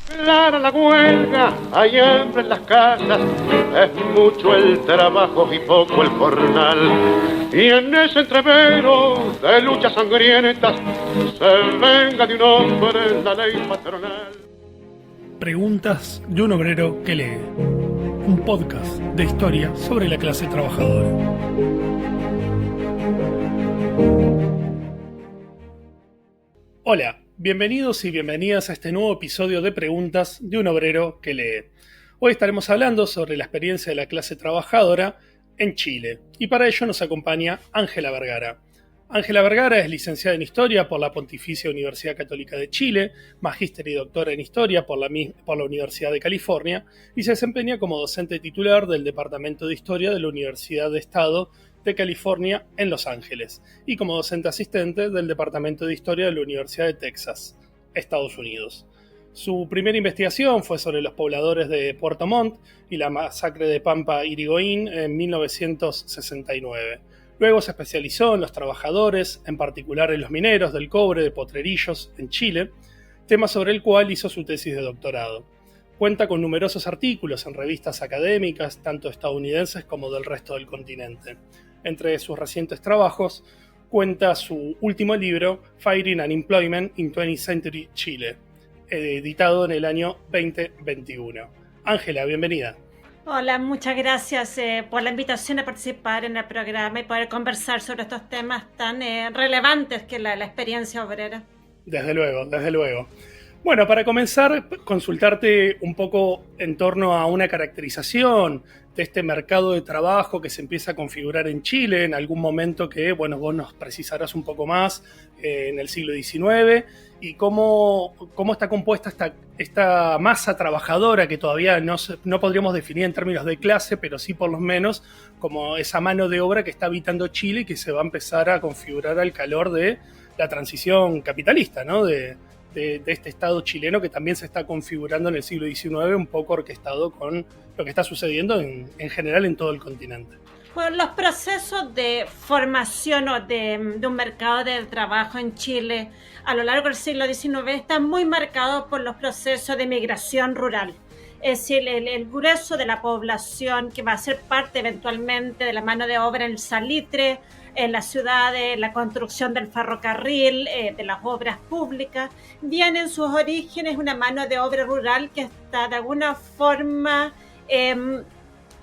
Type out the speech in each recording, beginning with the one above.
Clara la huelga, hay hambre en las casas, es mucho el trabajo y poco el jornal. Y en ese entrevero de luchas sangrientas se venga de un hombre la ley patronal. Preguntas de un obrero que lee. Un podcast de historia sobre la clase trabajadora. Hola, bienvenidos y bienvenidas a este nuevo episodio de Preguntas de un obrero que lee. Hoy estaremos hablando sobre la experiencia de la clase trabajadora en Chile, y para ello nos acompaña Ángela Vergara. Ángela Vergara es licenciada en Historia por la Pontificia Universidad Católica de Chile, magíster y doctora en Historia por la Universidad de California y se desempeña como docente titular del Departamento de Historia de la Universidad de Estado de California en Los Ángeles y como docente asistente del Departamento de Historia de la Universidad de Texas, Estados Unidos. Su primera investigación fue sobre los pobladores de Puerto Montt y la masacre de Pampa Irigoyen en 1969. Luego se especializó en los trabajadores, en particular en los mineros del cobre de Potrerillos, en Chile, tema sobre el cual hizo su tesis de doctorado. Cuenta con numerosos artículos en revistas académicas, tanto estadounidenses como del resto del continente. Entre sus recientes trabajos, cuenta su último libro, Fighting Unemployment in 20th Century Chile, editado en el año 2021. Ángela, bienvenida. Hola, muchas gracias por la invitación a participar en el programa y poder conversar sobre estos temas tan relevantes que la experiencia obrera. Desde luego, desde luego. Bueno, para comenzar, consultarte un poco en torno a una caracterización de este mercado de trabajo que se empieza a configurar en Chile en algún momento que, bueno, vos nos precisarás un poco más en el siglo XIX y cómo está compuesta esta masa trabajadora que todavía no podríamos definir en términos de clase, pero sí por lo menos como esa mano de obra que está habitando Chile y que se va a empezar a configurar al calor de la transición capitalista, ¿no? de este Estado chileno que también se está configurando en el siglo XIX, un poco orquestado con lo que está sucediendo en general en todo el continente. Bueno, los procesos de formación o de un mercado de trabajo en Chile a lo largo del siglo XIX están muy marcados por los procesos de migración rural. Es decir, el grueso de la población que va a ser parte eventualmente de la mano de obra en el salitre, en las ciudades, la construcción del ferrocarril, de las obras públicas, viene en sus orígenes una mano de obra rural que está de alguna forma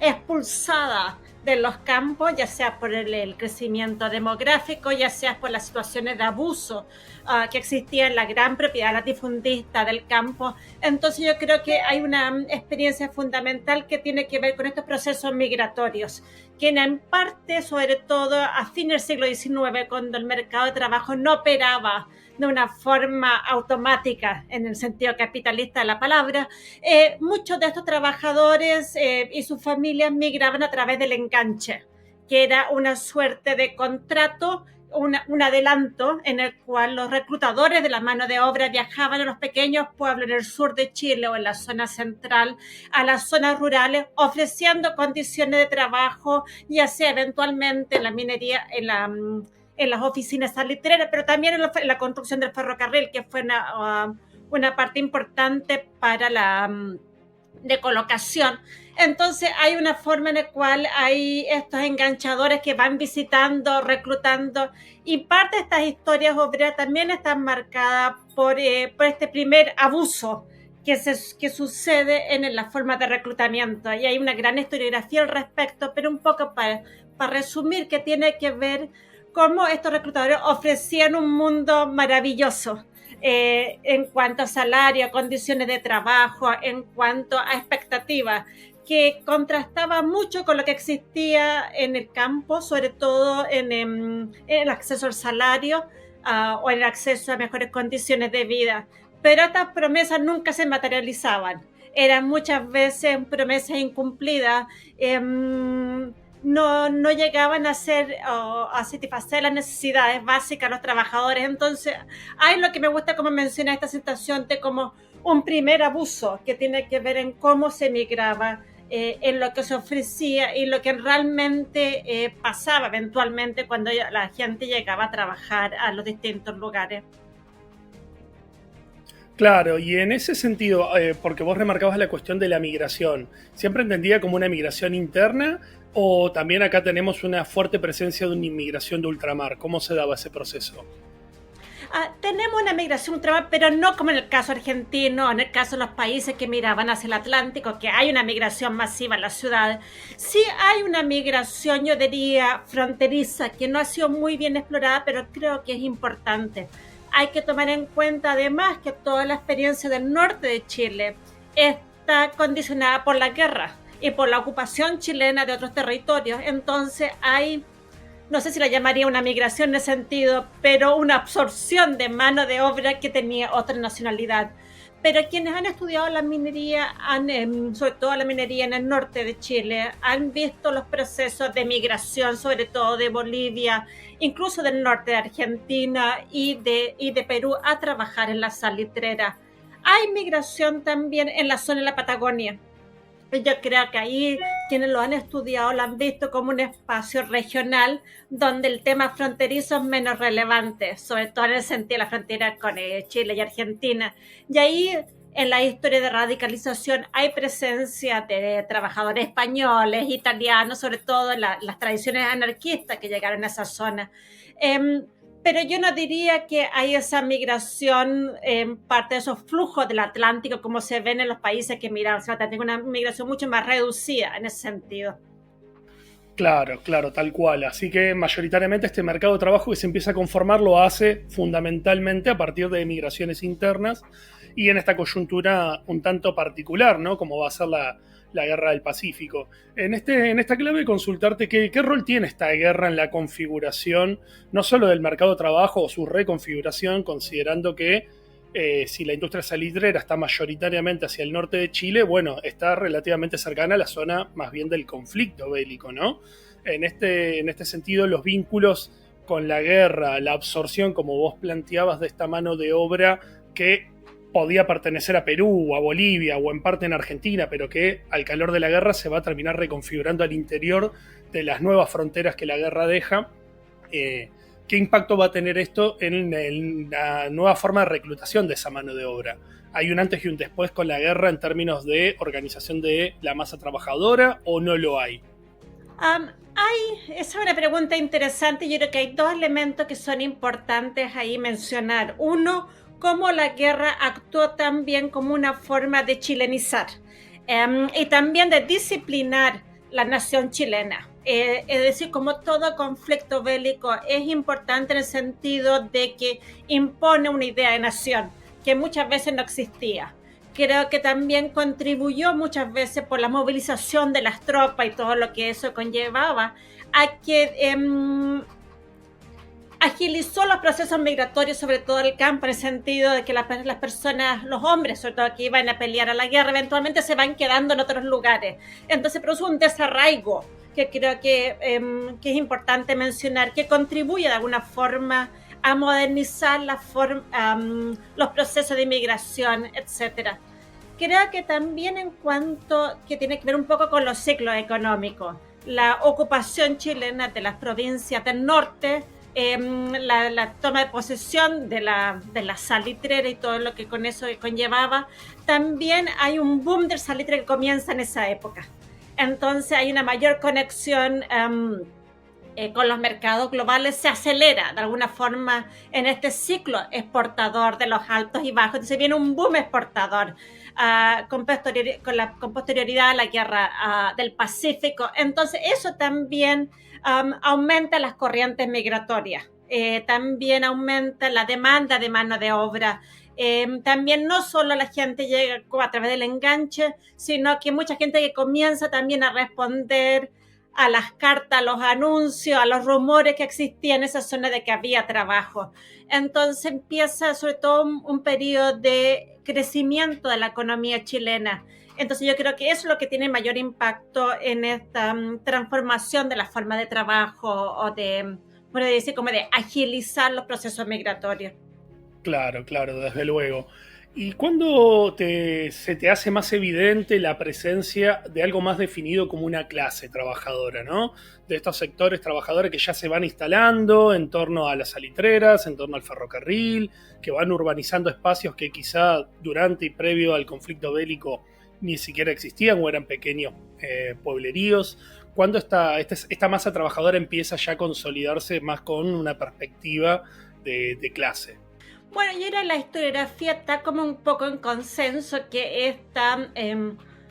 expulsada de los campos, ya sea por el crecimiento demográfico, ya sea por las situaciones de abuso que existía en la gran propiedad latifundista del campo. Entonces yo creo que hay una experiencia fundamental que tiene que ver con estos procesos migratorios, que en parte, sobre todo a fines del siglo XIX, cuando el mercado de trabajo no operaba de una forma automática en el sentido capitalista de la palabra, muchos de estos trabajadores y sus familias migraban a través del enganche, que era una suerte de contrato, un adelanto en el cual los reclutadores de la mano de obra viajaban a los pequeños pueblos en el sur de Chile o en la zona central, a las zonas rurales, ofreciendo condiciones de trabajo, ya sea eventualmente en la minería, en las oficinas salitreras, pero también en la construcción del ferrocarril, que fue una parte importante para la de colocación. Entonces hay una forma en la cual hay estos enganchadores que van visitando, reclutando, y parte de estas historias obreras también están marcadas por este primer abuso que sucede en la forma de reclutamiento. Y hay una gran historiografía al respecto, pero un poco para resumir, que tiene que ver cómo estos reclutadores ofrecían un mundo maravilloso en cuanto a salario, condiciones de trabajo, en cuanto a expectativas, que contrastaba mucho con lo que existía en el campo, sobre todo en el acceso al salario o en el acceso a mejores condiciones de vida. Pero estas promesas nunca se materializaban. Eran muchas veces promesas incumplidas. No llegaban a satisfacer las necesidades básicas de los trabajadores. Entonces, hay lo que me gusta como menciona esta situación de como un primer abuso que tiene que ver en cómo se migraba, en lo que se ofrecía y lo que realmente pasaba eventualmente cuando la gente llegaba a trabajar a los distintos lugares. Claro, y en ese sentido, porque vos remarcabas la cuestión de la migración, ¿siempre entendía como una migración interna o también acá tenemos una fuerte presencia de una inmigración de ultramar? ¿Cómo se daba ese proceso? Tenemos una migración ultramar, pero no como en el caso argentino, en el caso de los países que miraban hacia el Atlántico, que hay una migración masiva en las ciudades. Sí hay una migración, yo diría, fronteriza, que no ha sido muy bien explorada, pero creo que es importante. Hay que tomar en cuenta además que toda la experiencia del norte de Chile está condicionada por la guerra y por la ocupación chilena de otros territorios. Entonces hay, no sé si la llamaría una migración en ese sentido, pero una absorción de mano de obra que tenía otra nacionalidad. Pero quienes han estudiado la minería, sobre todo la minería en el norte de Chile, han visto los procesos de migración, sobre todo de Bolivia, incluso del norte de Argentina y de Perú, a trabajar en la salitrera. Hay migración también en la zona de la Patagonia. Yo creo que ahí quienes lo han estudiado lo han visto como un espacio regional donde el tema fronterizo es menos relevante, sobre todo en el sentido de la frontera con Chile y Argentina. Y ahí en la historia de radicalización hay presencia de trabajadores españoles, italianos, sobre todo en las tradiciones anarquistas que llegaron a esa zona. Pero yo no diría que hay esa migración en parte de esos flujos del Atlántico como se ven en los países que miran hacia el Atlántico, una migración mucho más reducida en ese sentido. Claro, claro, tal cual. Así que mayoritariamente este mercado de trabajo que se empieza a conformar lo hace fundamentalmente a partir de migraciones internas y en esta coyuntura un tanto particular, ¿no? Como va a ser la guerra del Pacífico. En esta clave consultarte qué rol tiene esta guerra en la configuración, no solo del mercado de trabajo o su reconfiguración, considerando que si la industria salitrera está mayoritariamente hacia el norte de Chile, bueno, está relativamente cercana a la zona más bien del conflicto bélico, ¿no? En este sentido, los vínculos con la guerra, la absorción, como vos planteabas, de esta mano de obra que podía pertenecer a Perú o a Bolivia o en parte en Argentina, pero que al calor de la guerra se va a terminar reconfigurando al interior de las nuevas fronteras que la guerra deja. ¿Qué impacto va a tener esto en la nueva forma de reclutación de esa mano de obra? ¿Hay un antes y un después con la guerra en términos de organización de la masa trabajadora o no lo hay? Esa es una pregunta interesante. Yo creo que hay dos elementos que son importantes ahí mencionar. Uno, cómo la guerra actuó también como una forma de chilenizar y también de disciplinar la nación chilena. Es decir, como todo conflicto bélico es importante en el sentido de que impone una idea de nación que muchas veces no existía. Creo que también contribuyó muchas veces por la movilización de las tropas y todo lo que eso conllevaba a que agilizó los procesos migratorios, sobre todo en el campo, en el sentido de que las personas, los hombres, sobre todo que iban a pelear a la guerra, eventualmente se van quedando en otros lugares. Entonces produjo un desarraigo que creo que es importante mencionar, que contribuye de alguna forma a modernizar los procesos de inmigración, etcétera. Creo que también en cuanto que tiene que ver un poco con los ciclos económicos, la ocupación chilena de las provincias del norte, la toma de posesión de la salitrera y todo lo que con eso conllevaba, también hay un boom del salitre que comienza en esa época. Entonces hay una mayor conexión con los mercados globales, se acelera de alguna forma en este ciclo exportador de los altos y bajos. Entonces viene un boom exportador con posterioridad a la guerra del Pacífico. Entonces eso también aumenta las corrientes migratorias, también aumenta la demanda de mano de obra. También no solo la gente llega a través del enganche, sino que mucha gente que comienza también a responder a las cartas, a los anuncios, a los rumores que existían en esa zona de que había trabajo. Entonces empieza sobre todo un periodo de crecimiento de la economía chilena. Entonces yo creo que eso es lo que tiene mayor impacto en esta transformación de la forma de trabajo o de, bueno, decir, como de agilizar los procesos migratorios. Claro, claro, desde luego. ¿Y cuándo se te hace más evidente la presencia de algo más definido como una clase trabajadora, ¿no? De estos sectores trabajadores que ya se van instalando en torno a las salitreras, en torno al ferrocarril, que van urbanizando espacios que quizá durante y previo al conflicto bélico ni siquiera existían o eran pequeños puebleríos. ¿Cuándo esta masa trabajadora empieza ya a consolidarse más con una perspectiva de clase? Bueno, y ahora la historiografía está como un poco en consenso que está,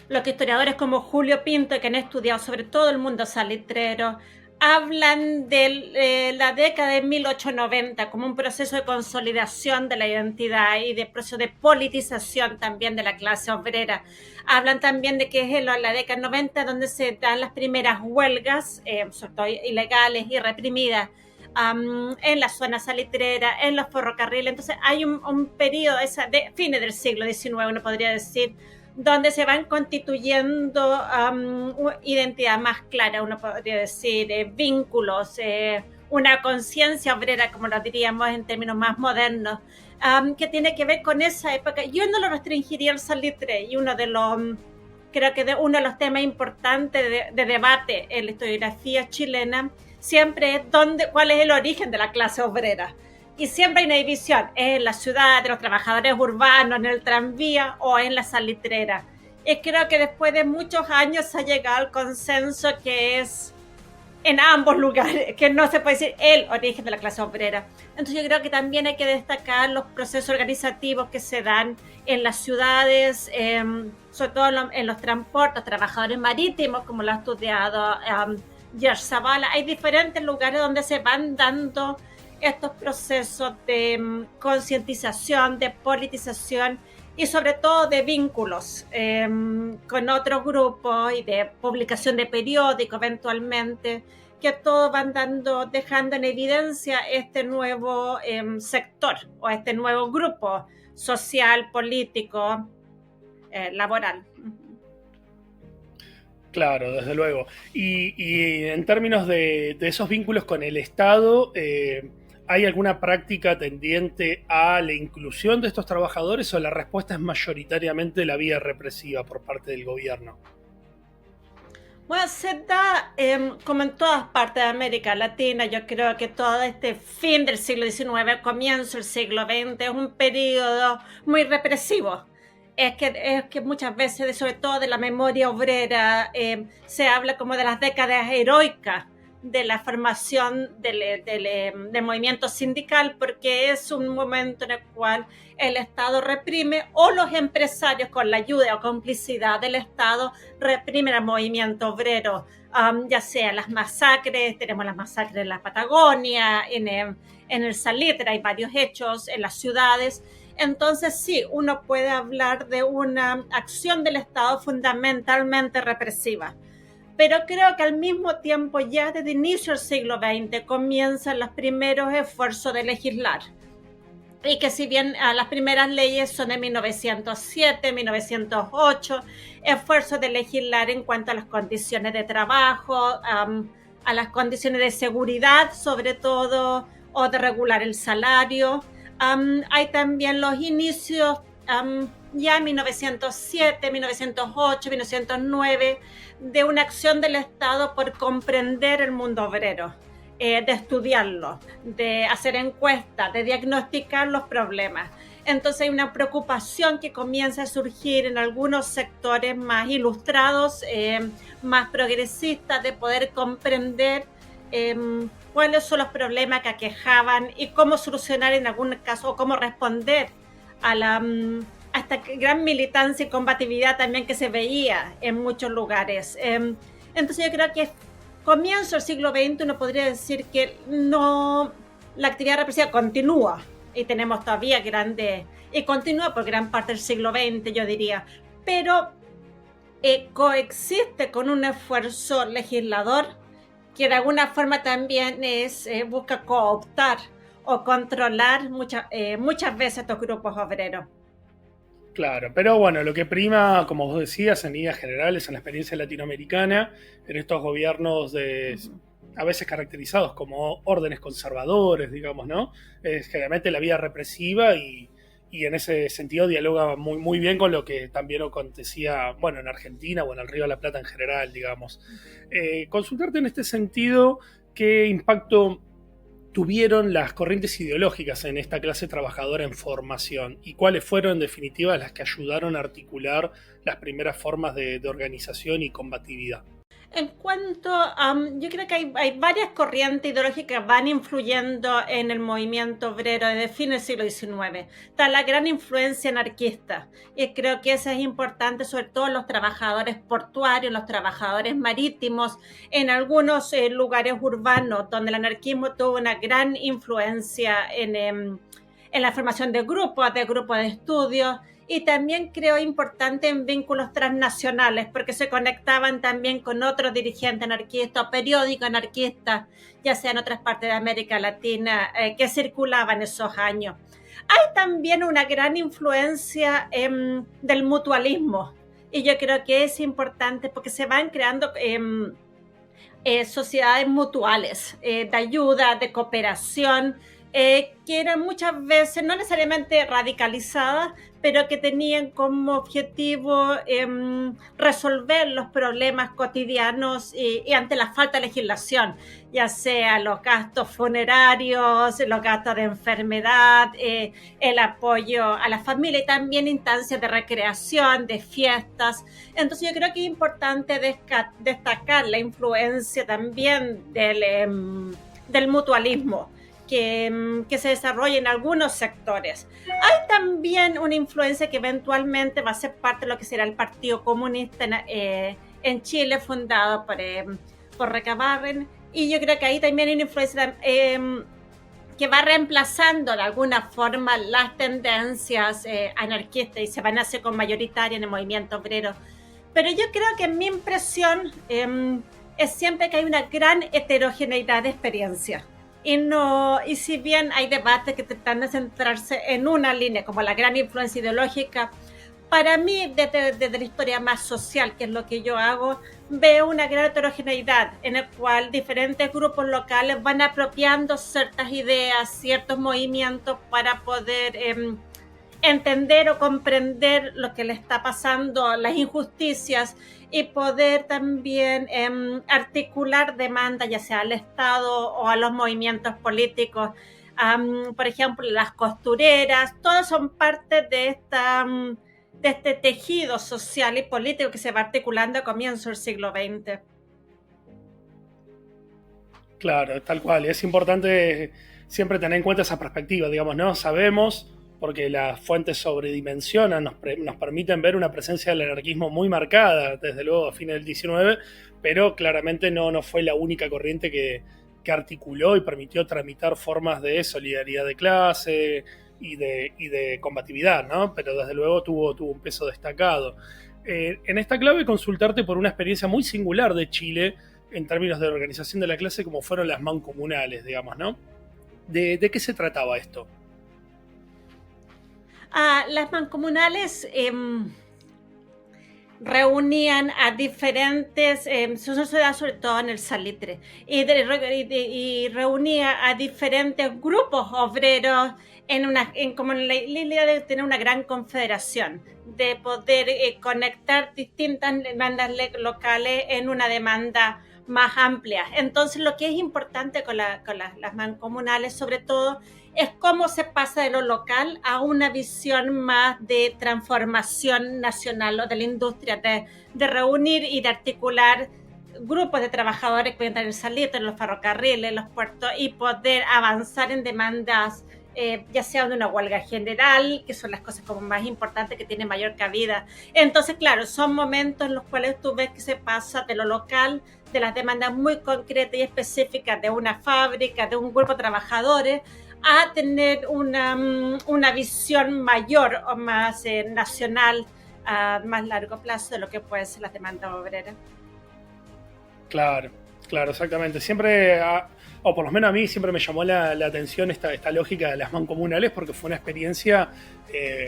los historiadores como Julio Pinto, que han estudiado sobre todo el mundo salitrero, hablan de la década de 1890 como un proceso de consolidación de la identidad y de proceso de politización también de la clase obrera. Hablan también de que es en la década 90 donde se dan las primeras huelgas, sobre todo ilegales y reprimidas, en la zona salitrera, en los ferrocarriles. Entonces hay un periodo de fines del siglo XIX, uno podría decir, donde se van constituyendo identidad más clara, uno podría decir, vínculos, una conciencia obrera, como lo diríamos en términos más modernos, que tiene que ver con esa época. Yo no lo restringiría al salitre, y creo que uno de los temas importantes de debate en la historiografía chilena siempre es cuál es el origen de la clase obrera. Y siempre hay una división, ¿es en la ciudad, de los trabajadores urbanos, en el tranvía o en la salitrera? Y creo que después de muchos años se ha llegado al consenso que es en ambos lugares, que no se puede decir el origen de la clase obrera. Entonces yo creo que también hay que destacar los procesos organizativos que se dan en las ciudades, sobre todo en los transportes, trabajadores marítimos, como lo ha estudiado George Zavala. Hay diferentes lugares donde se van dando estos procesos de concientización, de politización y sobre todo de vínculos con otros grupos y de publicación de periódicos eventualmente, que todos van dejando en evidencia este nuevo sector o este nuevo grupo social, político, laboral. Claro, desde luego. Y en términos de esos vínculos con el Estado, ¿hay alguna práctica tendiente a la inclusión de estos trabajadores o la respuesta es mayoritariamente la vía represiva por parte del gobierno? Bueno, se da como en todas partes de América Latina. Yo creo que todo este fin del siglo XIX, comienzo del siglo XX, es un periodo muy represivo. Es que muchas veces, sobre todo de la memoria obrera, se habla como de las décadas heroicas de la formación del movimiento sindical, porque es un momento en el cual el Estado reprime, o los empresarios con la ayuda o complicidad del Estado reprimen al movimiento obrero, ya sea las masacres, tenemos las masacres en la Patagonia, en el Salitre, hay varios hechos en las ciudades. Entonces sí, uno puede hablar de una acción del Estado fundamentalmente represiva. Pero creo que al mismo tiempo, ya desde inicio del siglo XX, comienzan los primeros esfuerzos de legislar. Y que si bien las primeras leyes son de 1907, 1908, esfuerzos de legislar en cuanto a las condiciones de trabajo, a las condiciones de seguridad sobre todo, o de regular el salario. Hay también los inicios, ya en 1907, 1908, 1909, de una acción del Estado por comprender el mundo obrero, de estudiarlo, de hacer encuestas, de diagnosticar los problemas. Entonces hay una preocupación que comienza a surgir en algunos sectores más ilustrados, más progresistas, de poder comprender cuáles son los problemas que aquejaban y cómo solucionar en algún caso, o cómo responder a esta gran militancia y combatividad también que se veía en muchos lugares. Entonces yo creo que comienzo del siglo XX uno podría decir que no, la actividad represiva continúa, y tenemos todavía y continúa por gran parte del siglo XX, yo diría, pero coexiste con un esfuerzo legislador que de alguna forma también busca cooptar o controlar muchas veces estos grupos obreros. Claro, pero bueno, lo que prima, como vos decías, en líneas generales, en la experiencia latinoamericana, en estos gobiernos a veces caracterizados como órdenes conservadores, digamos, ¿no? Es generalmente la vía represiva y y en ese sentido dialoga muy, muy bien con lo que también acontecía, bueno, en Argentina o en el Río de la Plata en general, digamos. Consultarte en este sentido, ¿qué impacto tuvieron las corrientes ideológicas en esta clase trabajadora en formación y cuáles fueron en definitiva las que ayudaron a articular las primeras formas de organización y combatividad? En cuanto a, yo creo que hay varias corrientes ideológicas que van influyendo en el movimiento obrero desde fin del siglo XIX. Está la gran influencia anarquista, y creo que eso es importante, sobre todo en los trabajadores portuarios, los trabajadores marítimos, en algunos lugares urbanos, donde el anarquismo tuvo una gran influencia en la formación de grupos de estudio. Y también creo importante en vínculos transnacionales, porque se conectaban también con otros dirigentes anarquistas o periódicos anarquistas, ya sea en otras partes de América Latina, que circulaban esos años. Hay también una gran influencia del mutualismo, y yo creo que es importante porque se van creando sociedades mutuales de ayuda, de cooperación, que eran muchas veces no necesariamente radicalizadas, pero que tenían como objetivo resolver los problemas cotidianos y ante la falta de legislación, ya sea los gastos funerarios, los gastos de enfermedad, el apoyo a la familia y también instancias de recreación, de fiestas. Entonces yo creo que es importante destacar la influencia también del mutualismo que se desarrolla en algunos sectores. Hay también una influencia que eventualmente va a ser parte de lo que será el Partido Comunista en Chile, fundado por Recabarren, y yo creo que ahí también hay una influencia que va reemplazando de alguna forma las tendencias anarquistas y se van a hacer con mayoritaria en el movimiento obrero. Pero yo creo que mi impresión es siempre que hay una gran heterogeneidad de experiencias. Y si bien hay debates que tratan de centrarse en una línea, como la gran influencia ideológica, para mí, desde la historia más social, que es lo que yo hago, veo una gran heterogeneidad en la cual diferentes grupos locales van apropiando ciertas ideas, ciertos movimientos para poder entender o comprender lo que le está pasando, las injusticias, y poder también articular demandas, ya sea al Estado o a los movimientos políticos. Por ejemplo, las costureras, todas son parte de este tejido social y político que se va articulando a comienzos del siglo XX. Claro, tal cual. Es importante siempre tener en cuenta esa perspectiva, digamos, ¿no? Sabemos, porque las fuentes sobredimensionan, nos permiten ver una presencia del anarquismo muy marcada, desde luego a fines del XIX, pero claramente no fue la única corriente que articuló y permitió tramitar formas de solidaridad de clase y de combatividad, ¿no? Pero desde luego tuvo un peso destacado. En esta clave, consultarte por una experiencia muy singular de Chile en términos de organización de la clase, como fueron las mancomunales, digamos, ¿no? ¿De qué se trataba esto? Las mancomunales reunían a diferentes, sobre todo en el salitre, y reunía a diferentes grupos obreros como en la idea de tener una gran confederación, de poder conectar distintas demandas locales en una demanda más amplia. Entonces, lo que es importante con las mancomunales, sobre todo, es cómo se pasa de lo local a una visión más de transformación nacional o de la industria, de reunir y de articular grupos de trabajadores que pueden tener salitre en los ferrocarriles, en los puertos, y poder avanzar en demandas, ya sea de una huelga general, que son las cosas como más importantes, que tienen mayor cabida. Entonces, claro, son momentos en los cuales tú ves que se pasa de lo local, de las demandas muy concretas y específicas de una fábrica, de un grupo de trabajadores, a tener una visión mayor o más nacional a más largo plazo de lo que puede ser la demanda obrera. Claro, exactamente. Siempre, o por lo menos a mí, siempre me llamó la atención esta lógica de las mancomunales, porque fue una experiencia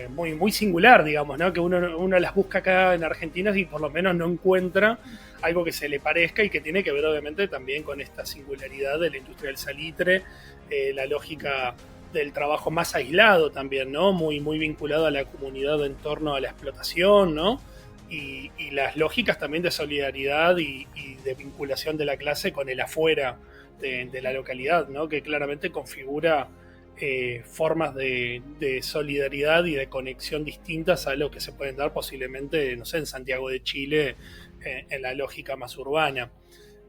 muy, muy singular, digamos, ¿no? Que uno las busca acá en Argentina y por lo menos no encuentra algo que se le parezca, y que tiene que ver obviamente también con esta singularidad de la industria del salitre, la lógica del trabajo más aislado también, ¿no? Muy, muy vinculado a la comunidad en torno a la explotación, ¿no? Y las lógicas también de solidaridad y de vinculación de la clase con el afuera de la localidad, ¿no? Que claramente configura formas de solidaridad y de conexión distintas a lo que se pueden dar posiblemente, no sé, en Santiago de Chile, en la lógica más urbana.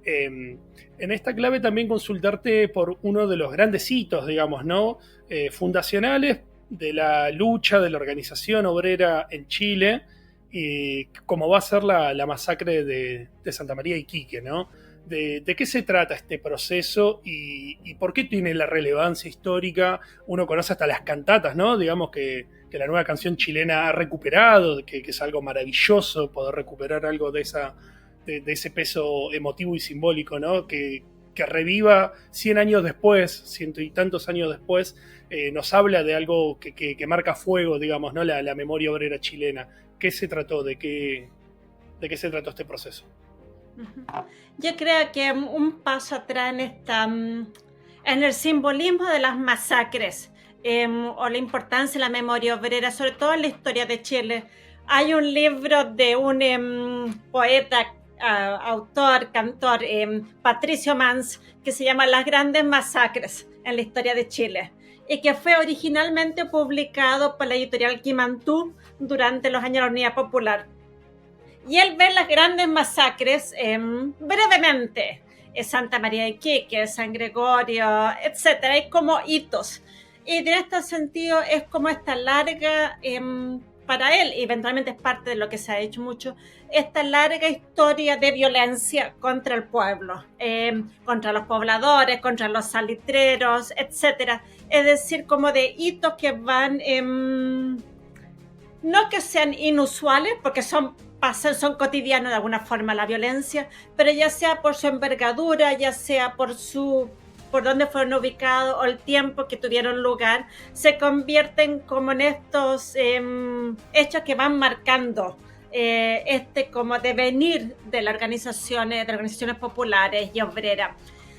En esta clave también consultarte por uno de los grandes hitos, digamos, ¿no? Fundacionales de la lucha de la organización obrera en Chile, y como va a ser la masacre de Santa María de Iquique, ¿no? ¿De qué se trata este proceso y por qué tiene la relevancia histórica? Uno conoce hasta las cantatas, ¿no? Digamos que la nueva canción chilena ha recuperado, que es algo maravilloso poder recuperar algo de ese peso emotivo y simbólico, ¿no? Que reviva 100 años después, ciento y tantos años después, nos habla de algo que marca fuego, digamos, ¿no? La memoria obrera chilena. ¿Qué se trató? ¿De qué se trató este proceso? Yo creo que un paso atrás en el simbolismo de las masacres o la importancia de la memoria obrera, sobre todo en la historia de Chile. Hay un libro de un poeta, autor, cantor, Patricio Mans, que se llama Las grandes masacres en la historia de Chile, y que fue originalmente publicado por la editorial Quimantú durante los años de la Unidad Popular. Y él ve las grandes masacres brevemente. Santa María de Iquique, San Gregorio, etcétera. Hay como hitos. Y en este sentido es como esta larga, para él, y eventualmente es parte de lo que se ha hecho mucho, esta larga historia de violencia contra el pueblo, contra los pobladores, contra los salitreros, etcétera. Es decir, como de hitos que van, no que sean inusuales, porque son cotidianos de alguna forma la violencia, pero ya sea por su envergadura, ya sea por dónde fueron ubicados o el tiempo que tuvieron lugar, se convierten como en estos hechos que van marcando como devenir de las organizaciones populares y obreras.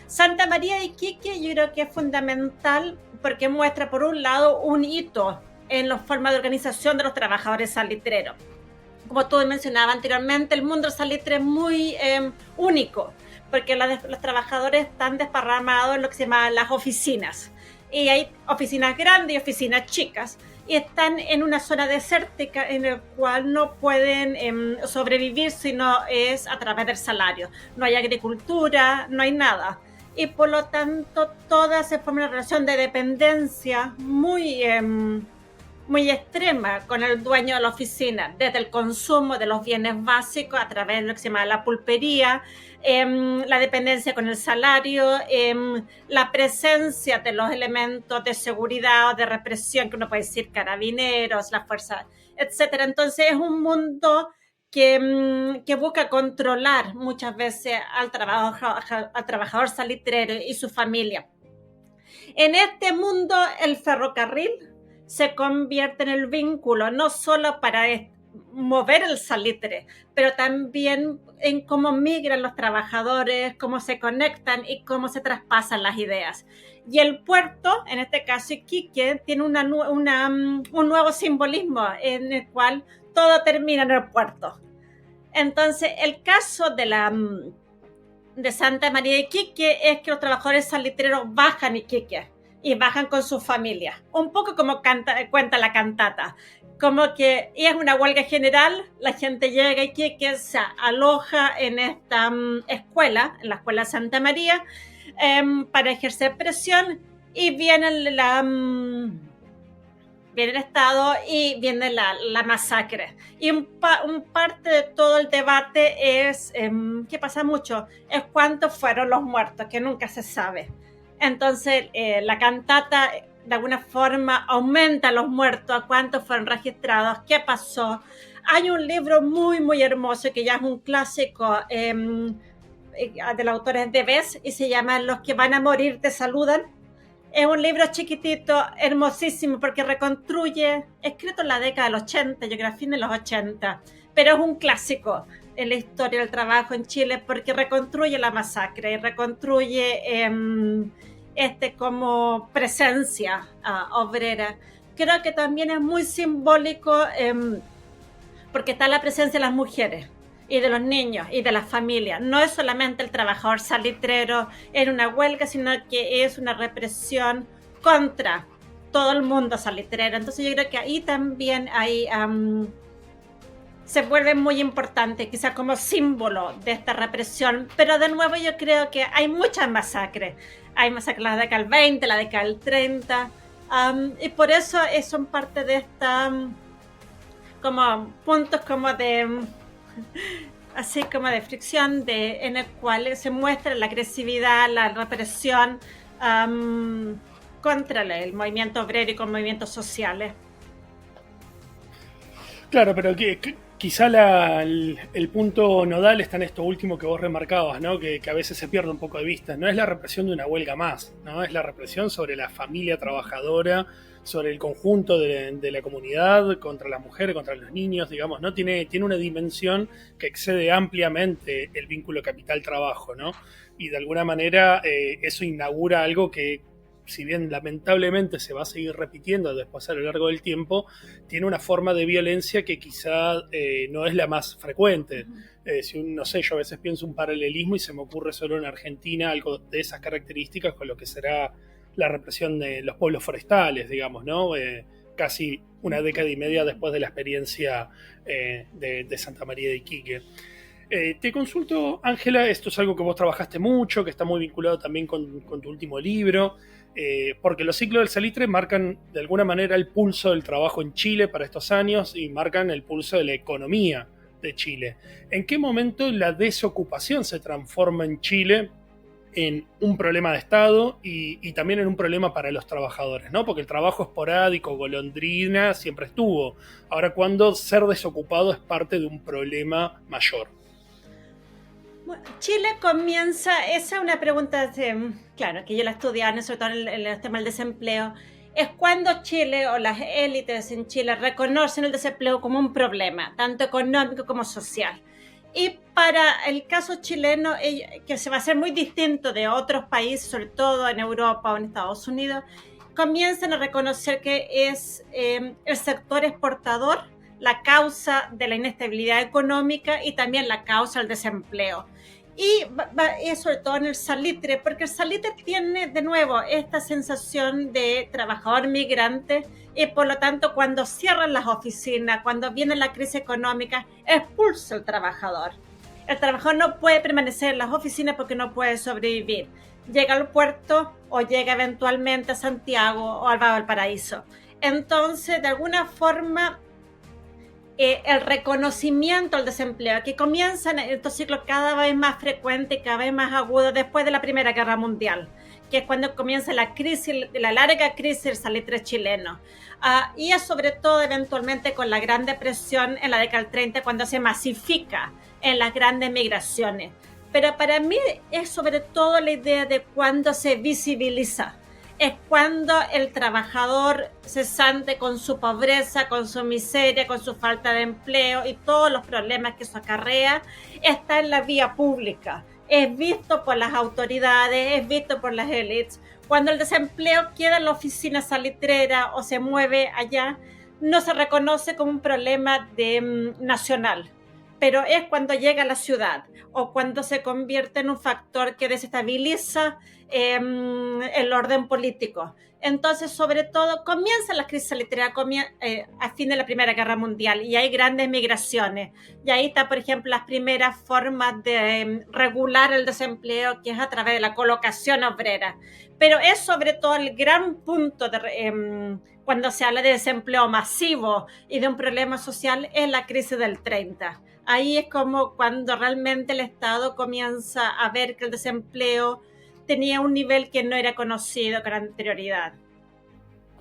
Santa María de Iquique yo creo que es fundamental porque muestra por un lado un hito en la forma de organización de los trabajadores salitreros. Como tú mencionabas anteriormente, el mundo salitre es muy único, porque los trabajadores están desparramados en lo que se llaman las oficinas. Y hay oficinas grandes y oficinas chicas, y están en una zona desértica en la cual no pueden sobrevivir si no es a través del salario. No hay agricultura, no hay nada. Y por lo tanto, todas se forma una relación de dependencia muy extrema con el dueño de la oficina, desde el consumo de los bienes básicos a través de lo que se llama la pulpería, la dependencia con el salario, la presencia de los elementos de seguridad o de represión, que uno puede decir carabineros, la fuerza, etcétera. Entonces es un mundo que busca controlar muchas veces al trabajador salitrero y su familia. En este mundo el ferrocarril se convierte en el vínculo, no solo para mover el salitre, pero también en cómo migran los trabajadores, cómo se conectan y cómo se traspasan las ideas. Y el puerto, en este caso Iquique, tiene un nuevo simbolismo en el cual todo termina en el puerto. Entonces, el caso de Santa María de Iquique es que los trabajadores salitreros bajan Iquique y bajan con sus familias, un poco como cuenta la cantata, como que y es una huelga general, la gente llega a Iquique, se aloja en esta escuela, en la escuela Santa María, para ejercer presión, y viene el Estado y viene la masacre. Y un parte de todo el debate es, que pasa mucho, es cuántos fueron los muertos, que nunca se sabe. Entonces, la cantata de alguna forma aumenta los muertos, a cuántos fueron registrados, qué pasó. Hay un libro muy, muy hermoso que ya es un clásico del autor es Debes y se llama Los que van a morir te saludan. Es un libro chiquitito, hermosísimo, porque reconstruye, escrito en la década del 80, yo creo a fines de los 80, pero es un clásico en la historia del trabajo en Chile porque reconstruye la masacre y reconstruye como presencia obrera. Creo que también es muy simbólico porque está la presencia de las mujeres y de los niños y de las familias. No es solamente el trabajador salitrero en una huelga, sino que es una represión contra todo el mundo salitrero. Entonces yo creo que ahí también se vuelve muy importante, quizás como símbolo de esta represión. Pero de nuevo yo creo que hay muchas masacres. Hay masacres de la década del 20, la década del 30, y por eso son parte de esta, como puntos como de, así como de fricción, en el cual se muestra la agresividad, la represión contra el movimiento obrero y con movimientos sociales. Claro, pero quizá el punto nodal está en esto último que vos remarcabas, ¿no? Que a veces se pierde un poco de vista. No es la represión de una huelga más, ¿no? Es la represión sobre la familia trabajadora, sobre el conjunto de la comunidad, contra las mujeres, contra los niños, digamos, ¿no? Tiene una dimensión que excede ampliamente el vínculo capital-trabajo, ¿no? Y de alguna manera eso inaugura algo que, si bien lamentablemente se va a seguir repitiendo después a lo largo del tiempo, tiene una forma de violencia que quizá no es la más frecuente. No sé, yo a veces pienso un paralelismo y se me ocurre solo en Argentina algo de esas características con lo que será la represión de los pueblos forestales, digamos, ¿no? Casi una década y media después de la experiencia de Santa María de Iquique. Te consulto, Ángela, esto es algo que vos trabajaste mucho, que está muy vinculado también con tu último libro, porque los ciclos del salitre marcan de alguna manera el pulso del trabajo en Chile para estos años y marcan el pulso de la economía de Chile. ¿En qué momento la desocupación se transforma en Chile en un problema de Estado y también en un problema para los trabajadores, ¿no? Porque el trabajo esporádico, golondrina, siempre estuvo. Ahora, ¿cuándo ser desocupado es parte de un problema mayor? Bueno, Chile comienza, esa es una pregunta, claro, que yo la estudiaba, sobre todo en el tema del desempleo, es cuando Chile o las élites en Chile reconocen el desempleo como un problema, tanto económico como social. Y para el caso chileno, que se va a hacer muy distinto de otros países, sobre todo en Europa o en Estados Unidos, comienzan a reconocer que es el sector exportador la causa de la inestabilidad económica y también la causa del desempleo. Y sobre todo en el salitre, porque el salitre tiene de nuevo esta sensación de trabajador migrante y por lo tanto cuando cierran las oficinas, cuando viene la crisis económica, expulsa al trabajador. El trabajador no puede permanecer en las oficinas porque no puede sobrevivir. Llega al puerto o llega eventualmente a Santiago o al Valparaíso. Entonces, de alguna forma, el reconocimiento al desempleo, que comienzan estos ciclos cada vez más frecuentes y cada vez más agudos después de la Primera Guerra Mundial, que es cuando comienza la crisis, la larga crisis del salitre chileno. Y es sobre todo eventualmente con la Gran Depresión en la década del 30, cuando se masifica en las grandes migraciones. Pero para mí es sobre todo la idea de cuando se visibiliza. Es cuando el trabajador cesante con su pobreza, con su miseria, con su falta de empleo y todos los problemas que eso acarrea, está en la vía pública. Es visto por las autoridades, es visto por las élites. Cuando el desempleo queda en la oficina salitrera o se mueve allá, no se reconoce como un problema nacional. Pero es cuando llega a la ciudad o cuando se convierte en un factor que desestabiliza el orden político. Entonces, sobre todo, comienza la crisis salitrera a fin de la Primera Guerra Mundial y hay grandes migraciones. Y ahí está, por ejemplo, las primeras formas de regular el desempleo, que es a través de la colocación obrera. Pero es sobre todo el gran punto cuando se habla de desempleo masivo y de un problema social, es la crisis del 30. Ahí es como cuando realmente el Estado comienza a ver que el desempleo tenía un nivel que no era conocido con anterioridad.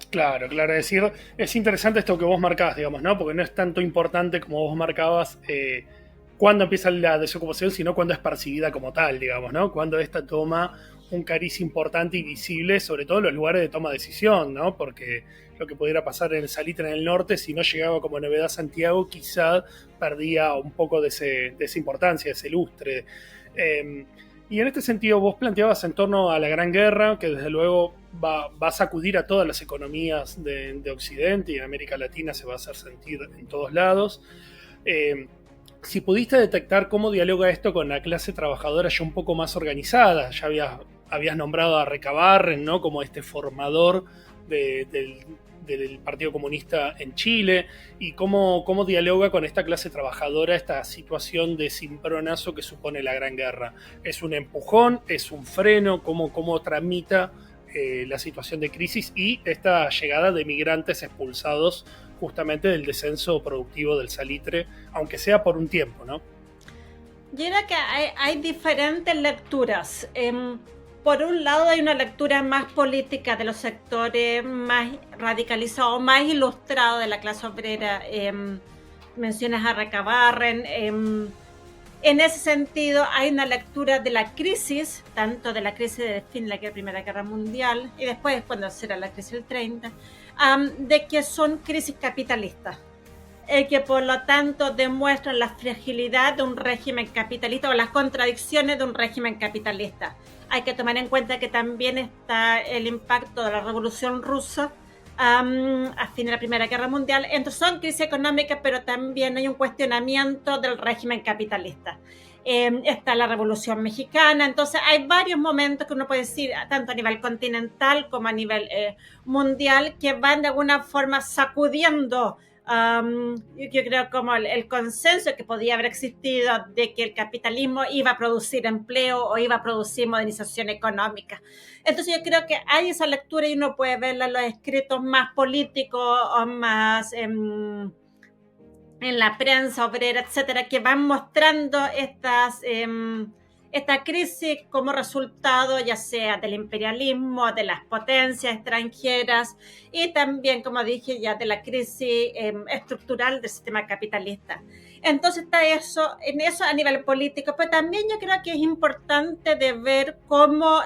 Claro, es decir, es interesante esto que vos marcabas, digamos, ¿no? Porque no es tanto importante como vos marcabas cuándo empieza la desocupación, sino cuándo es percibida como tal, digamos, ¿no? Cuando esta toma un cariz importante y visible, sobre todo en los lugares de toma de decisión, ¿no? Porque lo que pudiera pasar en el salitre en el norte, si no llegaba como novedad a Santiago, quizá perdía un poco de esa importancia, de ese lustre. Y en este sentido vos planteabas en torno a la Gran Guerra, que desde luego va a sacudir a todas las economías de Occidente, y en América Latina se va a hacer sentir en todos lados. Si pudiste detectar cómo dialoga esto con la clase trabajadora ya un poco más organizada, ya habías nombrado a Recabarren, ¿no?, como este formador del Partido Comunista en Chile, y cómo dialoga con esta clase trabajadora esta situación de cimbronazo que supone la Gran Guerra. ¿Es un empujón? ¿Es un freno? ¿Cómo tramita la situación de crisis y esta llegada de migrantes expulsados justamente del descenso productivo del salitre, aunque sea por un tiempo, ¿no? Yo creo que hay diferentes lecturas. Por un lado hay una lectura más política de los sectores más radicalizados, más ilustrados de la clase obrera. Mencionas a Recabarren. En ese sentido hay una lectura de la crisis, tanto de la crisis de fin de la Primera Guerra Mundial y después cuando será la crisis del 30, de que son crisis capitalistas. Que por lo tanto demuestran la fragilidad de un régimen capitalista o las contradicciones de un régimen capitalista. Hay que tomar en cuenta que también está el impacto de la Revolución Rusa a fin de la Primera Guerra Mundial. Entonces son crisis económicas, pero también hay un cuestionamiento del régimen capitalista. Está la Revolución Mexicana, entonces hay varios momentos que uno puede decir, tanto a nivel continental como a nivel mundial, que van de alguna forma sacudiendo yo creo como el consenso que podía haber existido de que el capitalismo iba a producir empleo o iba a producir modernización económica. Entonces yo creo que hay esa lectura y uno puede verla en los escritos más políticos o más en la prensa obrera, etcétera, que van mostrando esta crisis como resultado ya sea del imperialismo, de las potencias extranjeras y también, como dije ya, de la crisis estructural del sistema capitalista. Entonces está en eso a nivel político, pero también yo creo que es importante de ver cómo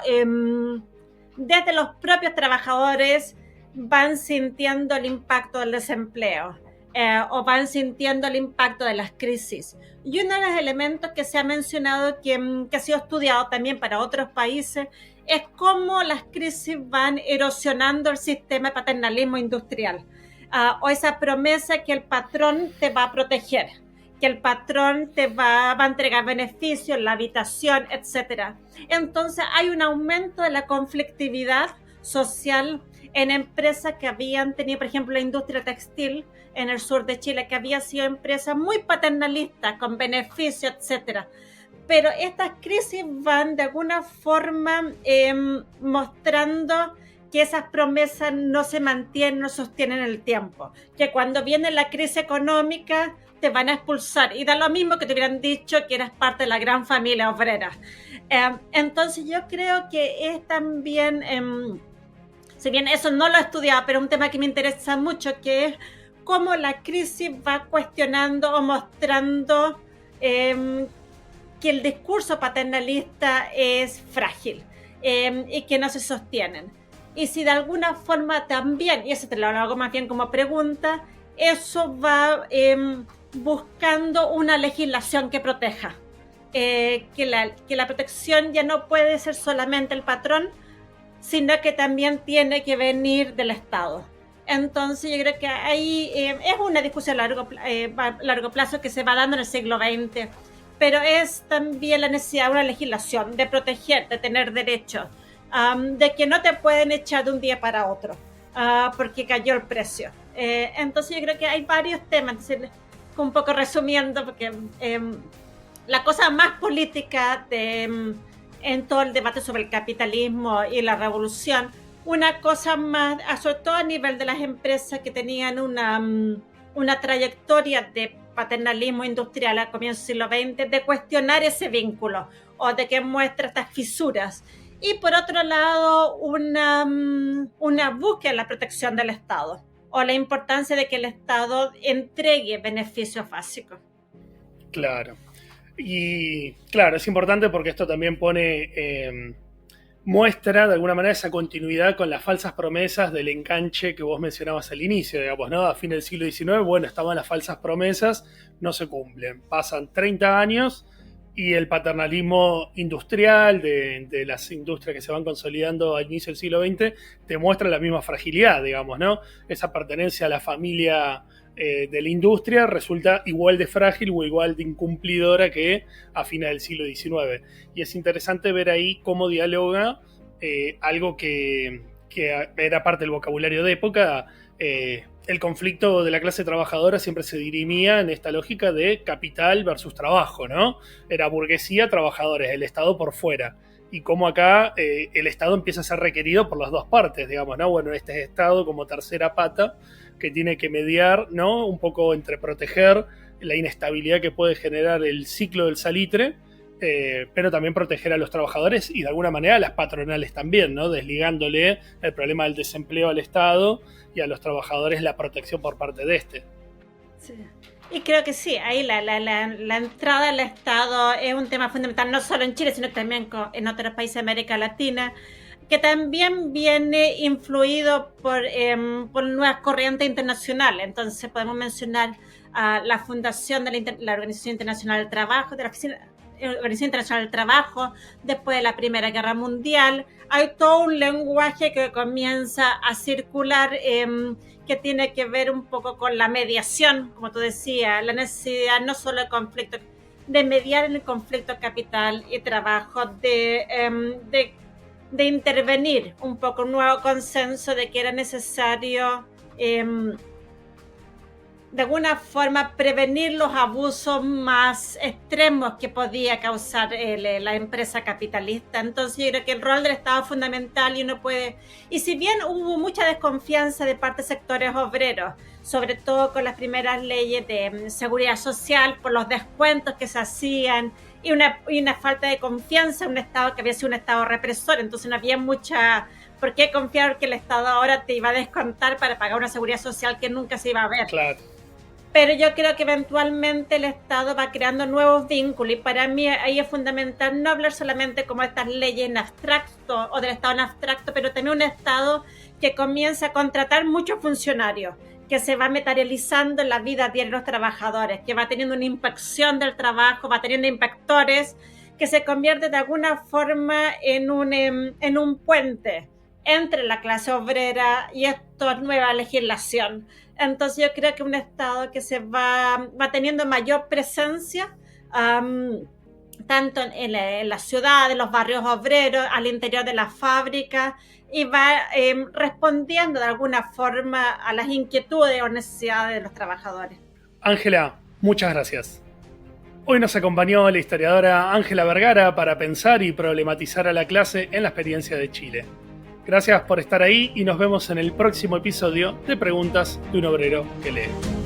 desde los propios trabajadores van sintiendo el impacto del desempleo. O van sintiendo el impacto de las crisis. Y uno de los elementos que se ha mencionado, que ha sido estudiado también para otros países, es cómo las crisis van erosionando el sistema de paternalismo industrial, o esa promesa que el patrón te va a proteger, que el patrón te va a entregar beneficios, la habitación, etc. Entonces hay un aumento de la conflictividad social en empresas que habían tenido, por ejemplo, la industria textil en el sur de Chile, que había sido empresa muy paternalista, con beneficios, etcétera. Pero estas crisis van de alguna forma mostrando que esas promesas no se mantienen, no sostienen el tiempo. Que cuando viene la crisis económica te van a expulsar. Y da lo mismo que te hubieran dicho que eras parte de la gran familia obrera. Entonces yo creo que es también, si bien eso no lo he estudiado, pero un tema que me interesa mucho, que es cómo la crisis va cuestionando o mostrando que el discurso paternalista es frágil y que no se sostienen. Y si de alguna forma también, y eso te lo hago más bien como pregunta, eso va buscando una legislación que proteja. Que la protección ya no puede ser solamente el patrón, sino que también tiene que venir del Estado. Entonces yo creo que ahí es una discusión a largo plazo que se va dando en el siglo XX, pero es también la necesidad de una legislación, de proteger, de tener derechos, de que no te pueden echar de un día para otro, porque cayó el precio. Entonces yo creo que hay varios temas, un poco resumiendo, porque la cosa más política en todo el debate sobre el capitalismo y la revolución, una cosa más, sobre todo a nivel de las empresas que tenían una trayectoria de paternalismo industrial a comienzos del siglo XX, de cuestionar ese vínculo o de que muestra estas fisuras. Y por otro lado, una búsqueda de la protección del Estado o la importancia de que el Estado entregue beneficios básicos. Claro. Y claro, es importante porque esto también muestra de alguna manera esa continuidad con las falsas promesas del enganche que vos mencionabas al inicio, digamos, ¿no? A fin del siglo XIX, bueno, estaban las falsas promesas, no se cumplen. Pasan 30 años y el paternalismo industrial de las industrias que se van consolidando al inicio del siglo XX te muestra la misma fragilidad, digamos, ¿no? Esa pertenencia a la familia de la industria resulta igual de frágil o igual de incumplidora que a fines del siglo XIX. Y es interesante ver ahí cómo dialoga algo que era parte del vocabulario de época. El conflicto de la clase trabajadora siempre se dirimía en esta lógica de capital versus trabajo, ¿no? Era burguesía, trabajadores, el Estado por fuera. Y cómo acá el Estado empieza a ser requerido por las dos partes, digamos, ¿no? Bueno, este Estado como tercera pata que tiene que mediar, ¿no? Un poco entre proteger la inestabilidad que puede generar el ciclo del salitre, pero también proteger a los trabajadores y de alguna manera a las patronales también, ¿no? Desligándole el problema del desempleo al Estado y a los trabajadores la protección por parte de este. Sí. Y creo que sí, ahí la entrada del Estado es un tema fundamental, no solo en Chile, sino también en otros países de América Latina, que también viene influido por nuevas corrientes internacionales. Entonces podemos mencionar la fundación de la Organización Internacional del Trabajo, de la Organización Internacional del Trabajo, después de la Primera Guerra Mundial. Hay todo un lenguaje que comienza a circular que tiene que ver un poco con la mediación, como tú decías, la necesidad no solo del conflicto, de mediar en el conflicto capital y trabajo, de intervenir un poco, un nuevo consenso de que era necesario de alguna forma prevenir los abusos más extremos que podía causar la empresa capitalista. Entonces yo creo que el rol del Estado es fundamental y si bien hubo mucha desconfianza de parte de sectores obreros, sobre todo con las primeras leyes de seguridad social, por los descuentos que se hacían y una falta de confianza en un Estado que había sido un Estado represor, entonces no había mucha... ¿Por qué confiar que el Estado ahora te iba a descontar para pagar una seguridad social que nunca se iba a ver? Claro. Pero yo creo que eventualmente el Estado va creando nuevos vínculos y para mí ahí es fundamental no hablar solamente como estas leyes en abstracto o del Estado en abstracto, pero también un Estado que comienza a contratar muchos funcionarios, que se va materializando en la vida diaria de los trabajadores, que va teniendo una inspección del trabajo, va teniendo inspectores, que se convierte de alguna forma en un puente entre la clase obrera y esta nueva legislación. Entonces yo creo que un Estado que se va teniendo mayor presencia, tanto en la ciudad, en los barrios obreros, al interior de las fábricas, y va respondiendo de alguna forma a las inquietudes o necesidades de los trabajadores. Ángela, muchas gracias. Hoy nos acompañó la historiadora Ángela Vergara para pensar y problematizar a la clase en la experiencia de Chile. Gracias por estar ahí y nos vemos en el próximo episodio de Preguntas de un obrero que lee.